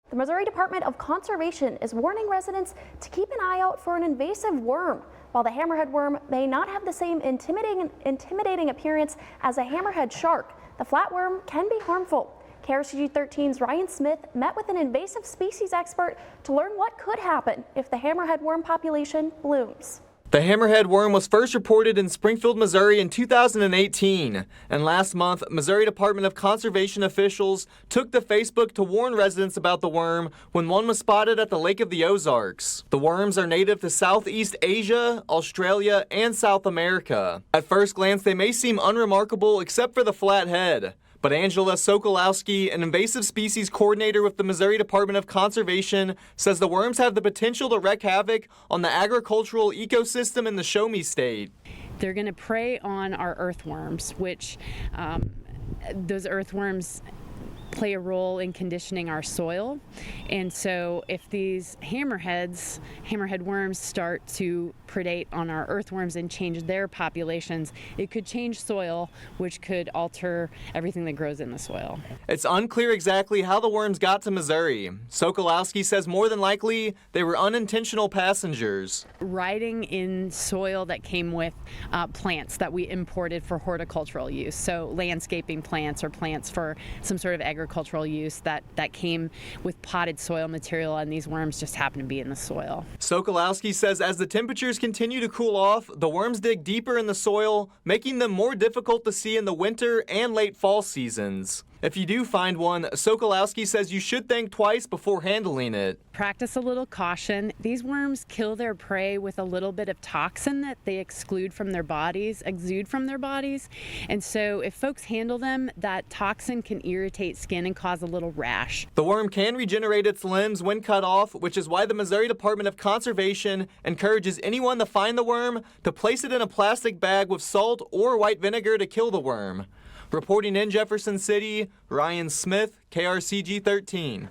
The Missouri Department of Conservation is warning residents to keep an eye out for an invasive worm. While the hammerhead worm may not have the same intimidating appearance as a hammerhead shark, the flatworm can be harmful. KRCG 13's Ryan Smith met with an invasive species expert to learn what could happen if the hammerhead worm population blooms. The hammerhead worm was first reported in Springfield, Missouri in 2018, and last month, Missouri Department of Conservation officials took to Facebook to warn residents about the worm when one was spotted at the Lake of the Ozarks. The worms are native to Southeast Asia, Australia, and South America. At first glance, they may seem unremarkable except for the flat head. But Angela Sokolowski, an invasive species coordinator with the Missouri Department of Conservation, says the worms have the potential to wreak havoc on the agricultural ecosystem in the Show Me State. They're going to prey on our earthworms, which those earthworms play a role in conditioning our soil. And so if these hammerhead worms start to predate on our earthworms and change their populations, it could change soil, which could alter everything that grows in the soil. It's unclear exactly how the worms got to Missouri. Sokolowski says more than likely they were unintentional passengers. Riding in soil that came with plants that we imported for horticultural use, so landscaping plants or plants for some sort of agricultural use that came with potted soil material, and these worms just happen to be in the soil. Sokolowski says as the temperatures continue to cool off, the worms dig deeper in the soil, making them more difficult to see in the winter and late fall seasons. If you do find one, Sokolowski says you should think twice before handling it. Practice a little caution. These worms kill their prey with a little bit of toxin that they exude from their bodies. And so if folks handle them, that toxin can irritate skin and cause a little rash. The worm can regenerate its limbs when cut off, which is why the Missouri Department of Conservation encourages anyone to find the worm to place it in a plastic bag with salt or white vinegar to kill the worm. Reporting in Jefferson City, Ryan Smith, KRCG 13.